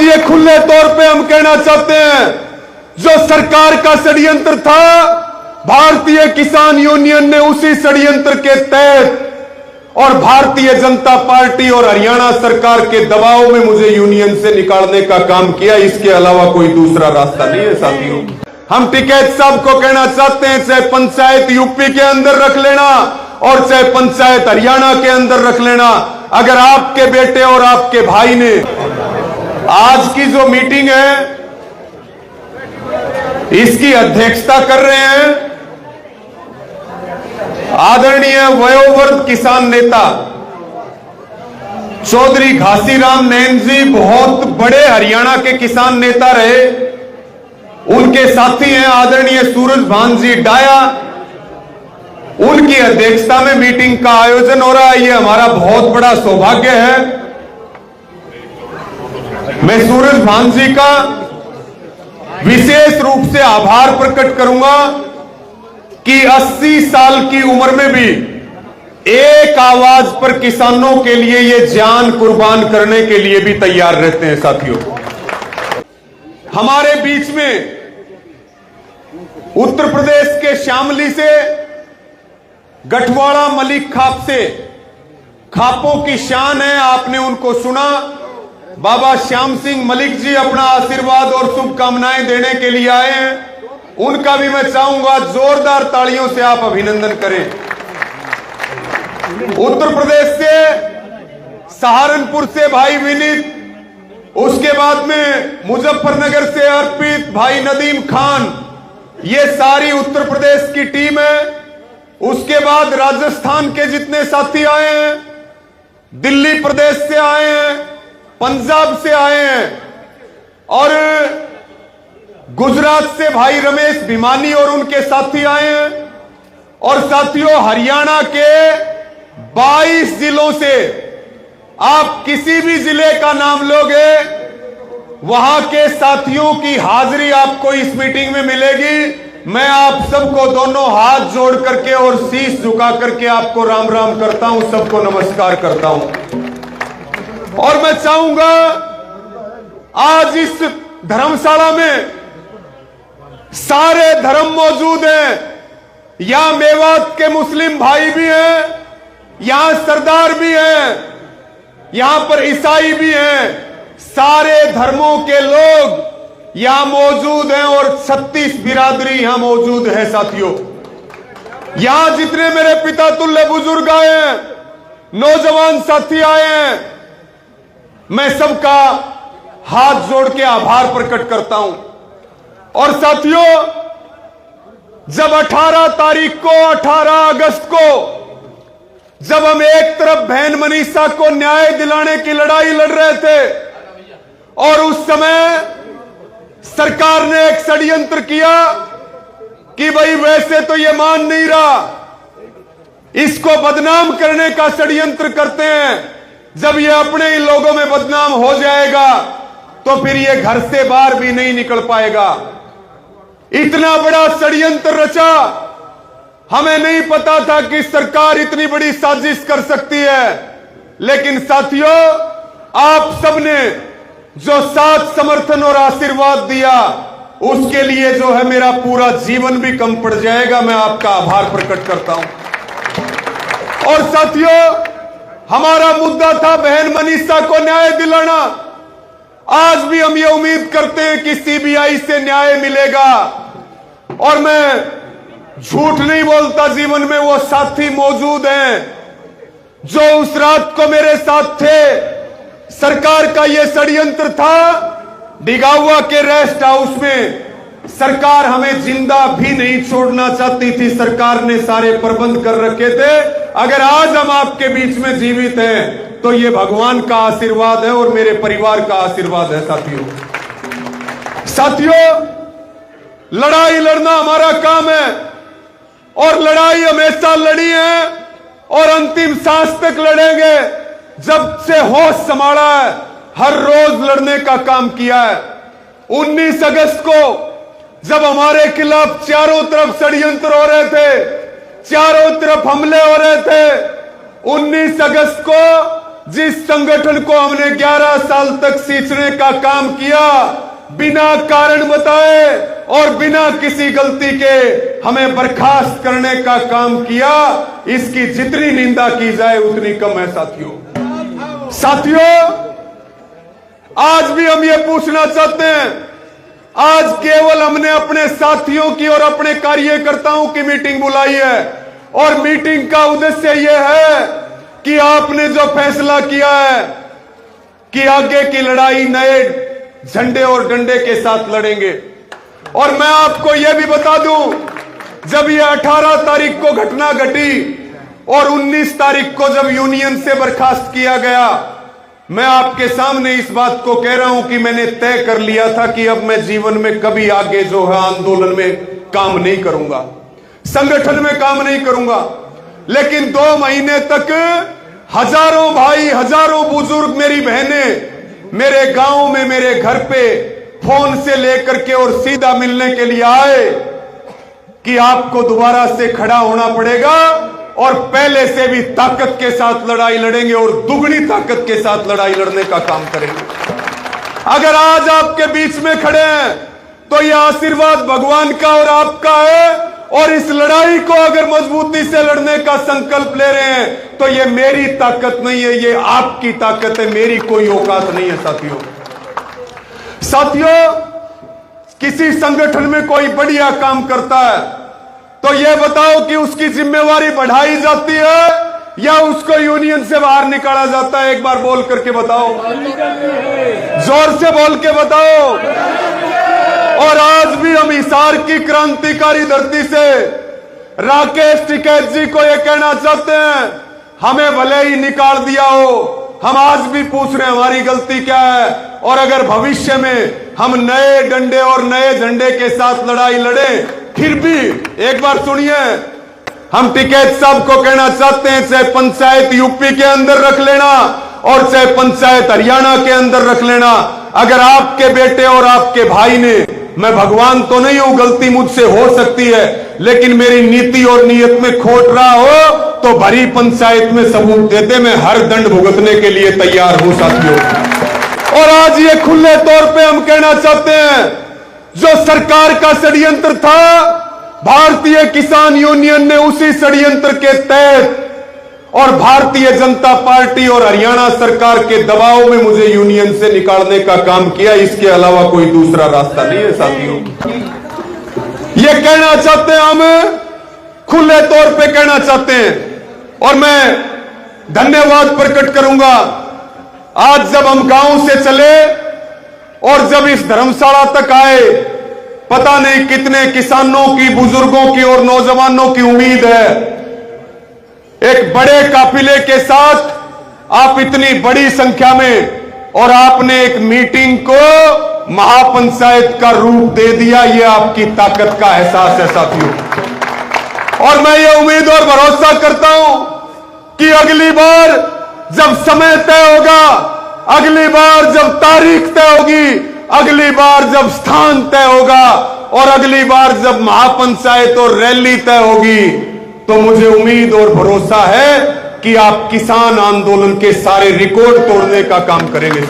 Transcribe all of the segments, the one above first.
ये खुले तौर पे हम कहना चाहते हैं, जो सरकार का षड्यंत्र था, भारतीय किसान यूनियन ने उसी षड्यंत्र के तहत और भारतीय जनता पार्टी और हरियाणा सरकार के दबाव में मुझे यूनियन से निकालने का काम किया। इसके अलावा कोई दूसरा रास्ता नहीं है साथियों। हम टिकैत साहब को कहना चाहते हैं, चाहे पंचायत यूपी के अंदर रख लेना और चाहे पंचायत हरियाणा के अंदर रख लेना, अगर आपके बेटे और आपके भाई ने आज की जो मीटिंग है इसकी अध्यक्षता कर रहे हैं आदरणीय वयोवृद्ध किसान नेता चौधरी घासीराम नैन जी, बहुत बड़े हरियाणा के किसान नेता रहे। उनके साथी हैं आदरणीय सूरज भान जी डाया, उनकी अध्यक्षता में मीटिंग का आयोजन हो रहा है। ये हमारा बहुत बड़ा सौभाग्य है। मैं सूरज भान जी का विशेष रूप से आभार प्रकट करूंगा कि 80 साल की उम्र में भी एक आवाज पर किसानों के लिए ये जान कुर्बान करने के लिए भी तैयार रहते हैं साथियों। हमारे बीच में उत्तर प्रदेश के शामली से गठवाड़ा मलिक खाप से खापों की शान है, आपने उनको सुना। बाबा श्याम सिंह मलिक जी अपना आशीर्वाद और शुभकामनाएं देने के लिए आए हैं। उनका भी मैं चाहूंगा जोरदार तालियों से आप अभिनंदन करें। उत्तर प्रदेश से सहारनपुर से भाई विनीत, उसके बाद में मुजफ्फरनगर से अर्पित, भाई नदीम खान, ये सारी उत्तर प्रदेश की टीम है। उसके बाद राजस्थान के जितने साथी आए हैं, दिल्ली प्रदेश से आए हैं, पंजाब से आए हैं और गुजरात से भाई रमेश भिमानी और उनके साथी आए हैं। और साथियों, हरियाणा के 22 जिलों से आप किसी भी जिले का नाम लोगे, वहां के साथियों की हाजिरी आपको इस मीटिंग में मिलेगी। मैं आप सबको दोनों हाथ जोड़ करके और शीश झुका करके आपको राम राम करता हूं, सबको नमस्कार करता हूं। और मैं चाहूंगा आज इस धर्मशाला में सारे धर्म मौजूद हैं। यहां मेवात के मुस्लिम भाई भी हैं, यहां सरदार भी हैं, यहां पर ईसाई भी हैं, सारे धर्मों के लोग यहां मौजूद हैं और 36 बिरादरी यहां मौजूद है साथियों। यहां जितने मेरे पिता तुल्य बुजुर्ग आए हैं, नौजवान साथी आए हैं, मैं सबका हाथ जोड़ के आभार प्रकट करता हूं। और साथियों, जब 18 तारीख को, 18 अगस्त को, जब हम एक तरफ बहन मनीषा को न्याय दिलाने की लड़ाई लड़ रहे थे और उस समय सरकार ने एक षड्यंत्र किया कि भाई वैसे तो ये मान नहीं रहा, इसको बदनाम करने का षड्यंत्र करते हैं। जब ये अपने ही लोगों में बदनाम हो जाएगा तो फिर ये घर से बाहर भी नहीं निकल पाएगा। इतना बड़ा षड्यंत्र रचा, हमें नहीं पता था कि सरकार इतनी बड़ी साजिश कर सकती है। लेकिन साथियों, आप सबने जो साथ समर्थन और आशीर्वाद दिया, उसके लिए जो है मेरा पूरा जीवन भी कम पड़ जाएगा। मैं आपका आभार प्रकट करता हूं। और साथियों, हमारा मुद्दा था बहन मनीषा को न्याय दिलाना। आज भी हम ये उम्मीद करते हैं कि सीबीआई से न्याय मिलेगा। और मैं झूठ नहीं बोलता, जीवन में वो साथी मौजूद हैं जो उस रात को मेरे साथ थे। सरकार का ये षड्यंत्र था, डिगावा के रेस्ट हाउस में सरकार हमें जिंदा भी नहीं छोड़ना चाहती थी। सरकार ने सारे प्रबंध कर रखे थे। अगर आज हम आपके बीच में जीवित हैं तो ये भगवान का आशीर्वाद है और मेरे परिवार का आशीर्वाद है साथियों, लड़ाई लड़ना हमारा काम है और लड़ाई हमेशा लड़ी है और अंतिम सांस तक लड़ेंगे। जब से होश संभाला है, हर रोज लड़ने का काम किया है। 19 अगस्त को जब हमारे खिलाफ चारों तरफ षड्यंत्र हो रहे थे, चारों तरफ हमले हो रहे थे, 19 अगस्त को जिस संगठन को हमने 11 साल तक सींचने का काम किया, बिना कारण बताए और बिना किसी गलती के हमें बर्खास्त करने का काम किया, इसकी जितनी निंदा की जाए उतनी कम है साथियों। आज भी हम ये पूछना चाहते हैं, आज केवल हमने अपने साथियों की और अपने कार्यकर्ताओं की मीटिंग बुलाई है और मीटिंग का उद्देश्य यह है कि आपने जो फैसला किया है कि आगे की लड़ाई नए झंडे और डंडे के साथ लड़ेंगे। और मैं आपको यह भी बता दूं, जब यह 18 तारीख को घटना घटी और 19 तारीख को जब यूनियन से बर्खास्त किया गया, मैं आपके सामने इस बात को कह रहा हूं कि मैंने तय कर लिया था कि अब मैं जीवन में कभी आगे जो है आंदोलन में काम नहीं करूंगा, संगठन में काम नहीं करूंगा। लेकिन 2 महीने तक हजारों भाई, हजारों बुजुर्ग, मेरी बहनें मेरे गांव में मेरे घर पे फोन से लेकर के और सीधा मिलने के लिए आए कि आपको दोबारा से खड़ा होना पड़ेगा और पहले से भी ताकत के साथ लड़ाई लड़ेंगे और दुगनी ताकत के साथ लड़ाई लड़ने का काम करेंगे। अगर आज आपके बीच में खड़े हैं तो यह आशीर्वाद भगवान का और आपका है, और इस लड़ाई को अगर मजबूती से लड़ने का संकल्प ले रहे हैं तो यह मेरी ताकत नहीं है, यह आपकी ताकत है, मेरी कोई औकात नहीं है साथियों। किसी संगठन में कोई बढ़िया काम करता है तो यह बताओ कि उसकी जिम्मेवारी बढ़ाई जाती है या उसको यूनियन से बाहर निकाला जाता है? एक बार बोल करके बताओ, जोर से बोल के बताओ। और आज भी हम हिसार की क्रांतिकारी धरती से राकेश टिकैत जी को यह कहना चाहते हैं, हमें भले ही निकाल दिया हो, हम आज भी पूछ रहे हैं हमारी गलती क्या है, और अगर भविष्य में हम नए डंडे और नए झंडे के साथ लड़ाई लड़े, फिर भी एक बार सुनिए, हम टिकैत साहब को कहना चाहते हैं, चाहे पंचायत यूपी के अंदर रख लेना और चाहे पंचायत हरियाणा के अंदर रख लेना, अगर आपके बेटे और आपके भाई ने, मैं भगवान तो नहीं हूं, गलती मुझसे हो सकती है, लेकिन मेरी नीति और नीयत में खोट रहा हो तो भरी पंचायत में सबूत देते, मैं हर दंड भुगतने के लिए तैयार हूं साथियों। और आज ये खुले तौर पे हम कहना चाहते हैं, जो सरकार का षड्यंत्र था, भारतीय किसान यूनियन ने उसी षड्यंत्र के तहत और भारतीय जनता पार्टी और हरियाणा सरकार के दबाव में मुझे यूनियन से निकालने का काम किया, इसके अलावा कोई दूसरा रास्ता नहीं है साथियों। ये कहना चाहते हैं, हम खुले तौर पे कहना चाहते हैं, और मैं धन्यवाद प्रकट करूंगा। आज जब हम गांव से चले और जब इस धर्मशाला तक आए, पता नहीं कितने किसानों की, बुजुर्गों की और नौजवानों की उम्मीद है। एक बड़े काफिले के साथ आप इतनी बड़ी संख्या में, और आपने एक मीटिंग को महापंचायत का रूप दे दिया, यह आपकी ताकत का एहसास है साथियों। और मैं ये उम्मीद और भरोसा करता हूं कि अगली बार जब समय तय होगा, अगली बार जब तारीख तय होगी, अगली बार जब स्थान तय होगा और अगली बार जब महापंचायत और रैली तय होगी, तो मुझे उम्मीद और भरोसा है कि आप किसान आंदोलन के सारे रिकॉर्ड तोड़ने का काम करेंगे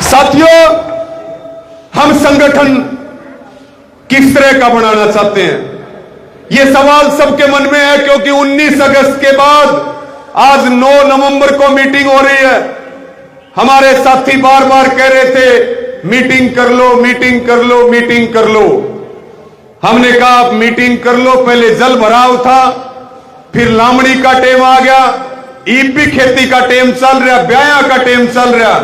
साथियों। हम संगठन किस तरह का बनाना चाहते हैं, यह सवाल सबके मन में है, क्योंकि 19 अगस्त के बाद आज 9 नवंबर को मीटिंग हो रही है। हमारे साथी बार बार कह रहे थे मीटिंग कर लो, मीटिंग कर लो, मीटिंग कर लो। हमने कहा आप मीटिंग कर लो, पहले जल भराव था, फिर लामड़ी का टेम आ गया, ईपी खेती का टेम चल रहा, ब्याया का टेम चल रहा।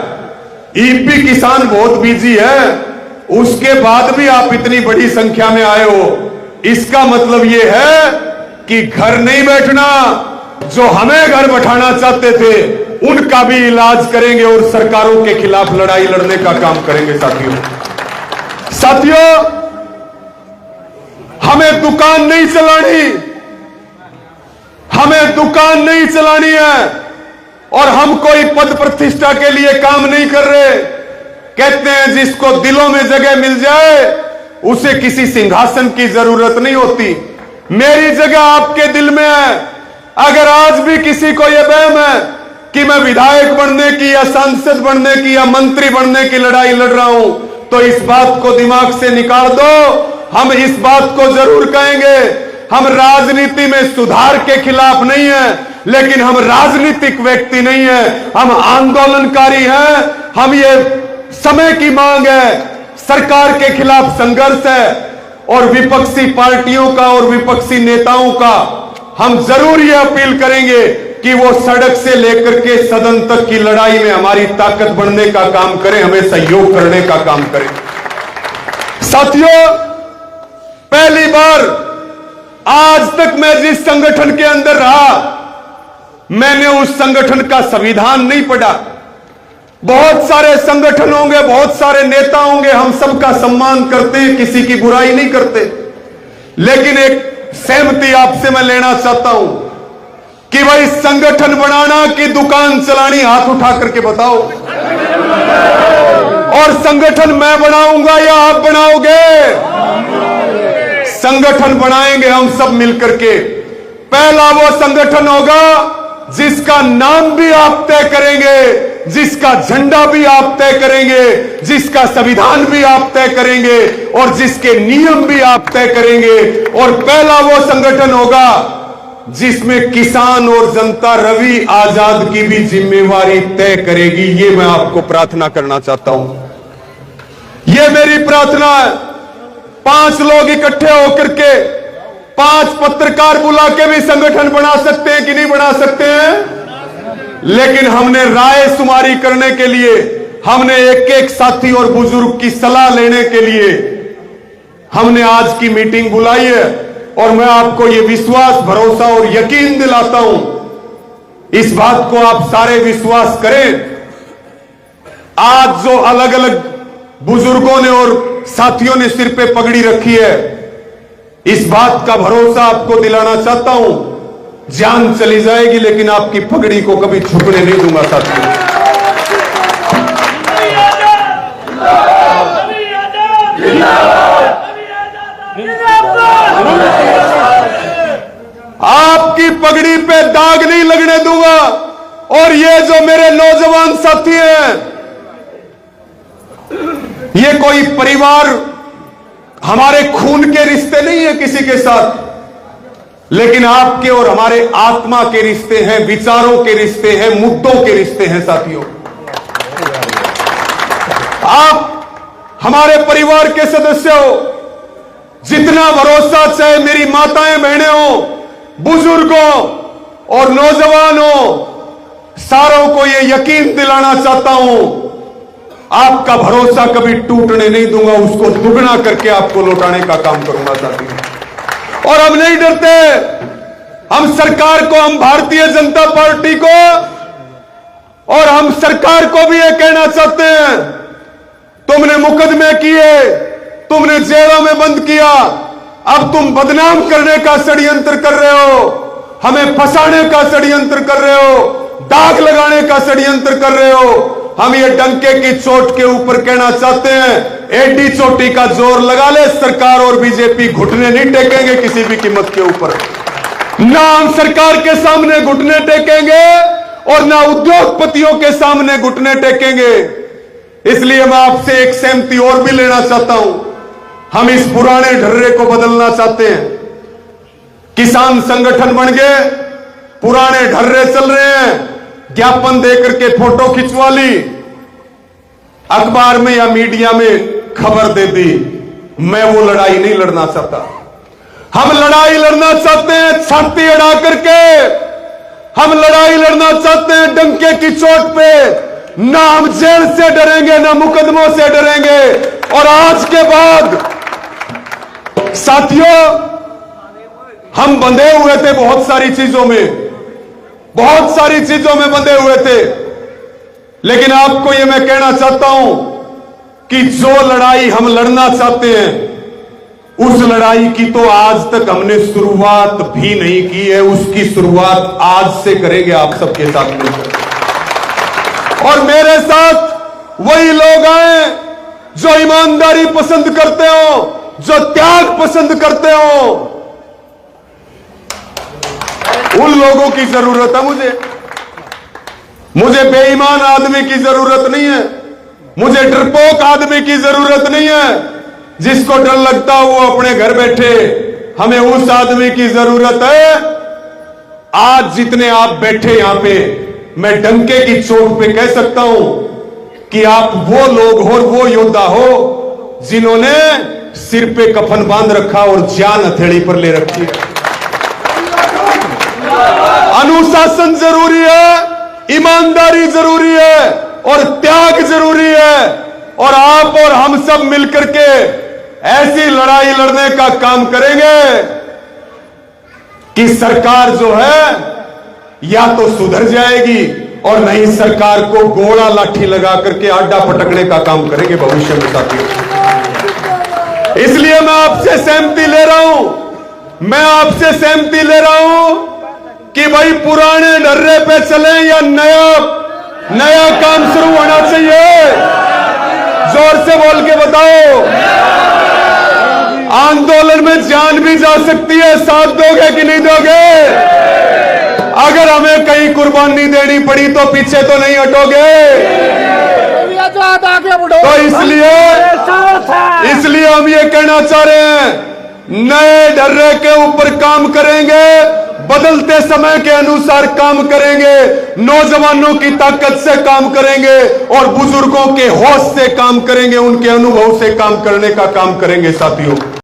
ईपी किसान बहुत बिजी है, उसके बाद भी आप इतनी बड़ी संख्या में आए हो, इसका मतलब यह है कि घर नहीं बैठना, जो हमें घर बैठाना चाहते थे उनका भी इलाज करेंगे और सरकारों के खिलाफ लड़ाई लड़ने का काम करेंगे साथियों। हमें दुकान नहीं चलानी, हमें दुकान नहीं चलानी है, और हम कोई पद प्रतिष्ठा के लिए काम नहीं कर रहे। कहते हैं जिसको दिलों में जगह मिल जाए उसे किसी सिंहासन की जरूरत नहीं होती। मेरी जगह आपके दिल में है। अगर आज भी किसी को यह वहम है कि मैं विधायक बनने की या सांसद बनने की या मंत्री बनने की लड़ाई लड़ रहा हूं, तो इस बात को दिमाग से निकाल दो। हम इस बात को जरूर कहेंगे, हम राजनीति में सुधार के खिलाफ नहीं है, लेकिन हम राजनीतिक व्यक्ति नहीं है, हम आंदोलनकारी हैं। हम ये समय की मांग है, सरकार के खिलाफ संघर्ष है, और विपक्षी पार्टियों का और विपक्षी नेताओं का हम जरूर ये अपील करेंगे कि वो सड़क से लेकर के सदन तक की लड़ाई में हमारी ताकत बढ़ने का काम करें, हमें सहयोग करने का काम करें। साथियों, पहली बार आज तक मैं जिस संगठन के अंदर रहा, मैंने उस संगठन का संविधान नहीं पढ़ा। बहुत सारे संगठन होंगे, बहुत सारे नेता होंगे, हम सबका सम्मान करते हैं, किसी की बुराई नहीं करते, लेकिन एक सहमति आपसे मैं लेना चाहता हूं कि भाई संगठन बनाना कि दुकान चलानी, हाथ उठा करके बताओ। और संगठन मैं बनाऊंगा या आप बनाओगे? संगठन बनाएंगे हम सब मिलकर के। पहला वो संगठन होगा जिसका नाम भी आप तय करेंगे, जिसका झंडा भी आप तय करेंगे, जिसका संविधान भी आप तय करेंगे और जिसके नियम भी आप तय करेंगे। और पहला वो संगठन होगा जिसमें किसान और जनता रवि आजाद की भी जिम्मेवारी तय करेगी। ये मैं आपको प्रार्थना करना चाहता हूं, ये मेरी प्रार्थना है। 5 लोग इकट्ठे होकर के 5 पत्रकार बुला के भी संगठन बना सकते हैं कि नहीं बना सकते हैं? लेकिन हमने राय शुमारी करने के लिए, हमने एक एक साथी और बुजुर्ग की सलाह लेने के लिए हमने आज की मीटिंग बुलाई है। और मैं आपको ये विश्वास, भरोसा और यकीन दिलाता हूं, इस बात को आप सारे विश्वास करें। आज जो अलग अलग बुजुर्गों ने और साथियों ने सिर पे पगड़ी रखी है, इस बात का भरोसा आपको दिलाना चाहता हूं, जान चली जाएगी लेकिन आपकी पगड़ी को कभी झुकने नहीं दूंगा साथियों। आपकी पगड़ी पे दाग नहीं लगने दूंगा। और ये जो मेरे नौजवान साथी हैं, ये कोई परिवार, हमारे खून के रिश्ते नहीं है किसी के साथ, लेकिन आपके और हमारे आत्मा के रिश्ते हैं, विचारों के रिश्ते हैं, मुद्दों के रिश्ते हैं साथियों। आप हमारे परिवार के सदस्य हो, जितना भरोसा, चाहे मेरी माताएं बहनें हो, बुजुर्गों और नौजवानों, सारों को यह यकीन दिलाना चाहता हूं, आपका भरोसा कभी टूटने नहीं दूंगा, उसको दुगना करके आपको लौटाने का काम करूंगा साथियों। और हम नहीं डरते, हम सरकार को, हम भारतीय जनता पार्टी को और हम सरकार को भी यह कहना चाहते हैं, तुमने मुकदमे किए, तुमने जेलों में बंद किया, अब तुम बदनाम करने का षड्यंत्र कर रहे हो, हमें फंसाने का षड्यंत्र कर रहे हो, दाग लगाने का षड्यंत्र कर रहे हो। हम ये डंके की चोट के ऊपर कहना चाहते हैं, एडी चोटी का जोर लगा ले सरकार और बीजेपी, घुटने नहीं टेकेंगे किसी भी कीमत के ऊपर। ना हम सरकार के सामने घुटने टेकेंगे और ना उद्योगपतियों के सामने घुटने टेकेंगे। इसलिए मैं आपसे एक सहमति और भी लेना चाहता हूं, हम इस पुराने ढर्रे को बदलना चाहते हैं। किसान संगठन बन गए, पुराने ढर्रे चल रहे हैं, ज्ञापन देकर के फोटो खिंचवा ली, अखबार में या मीडिया में खबर दे दी। मैं वो लड़ाई नहीं लड़ना चाहता। हम लड़ाई लड़ना चाहते हैं छाती अड़ा करके, हम लड़ाई लड़ना चाहते हैं डंके की चोट पे। ना हम जेल से डरेंगे, ना मुकदमों से डरेंगे। और आज के बाद साथियों, हम बंधे हुए थे बहुत सारी चीजों में, बहुत सारी चीजों में बंधे हुए थे, लेकिन आपको यह मैं कहना चाहता हूं कि जो लड़ाई हम लड़ना चाहते हैं, उस लड़ाई की तो आज तक हमने शुरुआत भी नहीं की है, उसकी शुरुआत आज से करेंगे आप सबके साथ मिलकर। और मेरे साथ वही लोग आए जो ईमानदारी पसंद करते हो, जो त्याग पसंद करते हो। उन लोगों की जरूरत है मुझे। मुझे बेईमान आदमी की जरूरत नहीं है, मुझे डरपोक आदमी की जरूरत नहीं है। जिसको डर लगता हो वो अपने घर बैठे, हमें उस आदमी की जरूरत है। आज जितने आप बैठे यहां पे, मैं डंके की चोट पे कह सकता हूं कि आप वो लोग हो, वो योद्धा हो जिन्होंने सिर पे कफन बांध रखा और जान हथेली पर ले रखी है। अनुशासन जरूरी है, ईमानदारी जरूरी है और त्याग जरूरी है। और आप और हम सब मिलकर के ऐसी लड़ाई लड़ने का काम करेंगे कि सरकार जो है या तो सुधर जाएगी और नहीं सरकार को गोला लाठी लगा करके आड्डा पटकने का काम करेंगे भविष्य में साथियों। इसलिए मैं आपसे सहमति ले रहा हूं, मैं आपसे सहमति ले रहा हूं कि भाई पुराने ढर्रे पे चलें या नया काम शुरू होना चाहिए। जोर से बोल के बताओ। आंदोलन में जान भी जा सकती है, साथ दोगे कि नहीं दोगे? अगर हमें कहीं कुर्बानी देनी पड़ी तो पीछे तो नहीं हटोगे। तो इसलिए हम ये कहना चाह रहे हैं, नए ढर्रे के ऊपर काम करेंगे, बदलते समय के अनुसार काम करेंगे, नौजवानों की ताकत से काम करेंगे और बुजुर्गों के होश से काम करेंगे, उनके अनुभव से काम करने का काम करेंगे साथियों।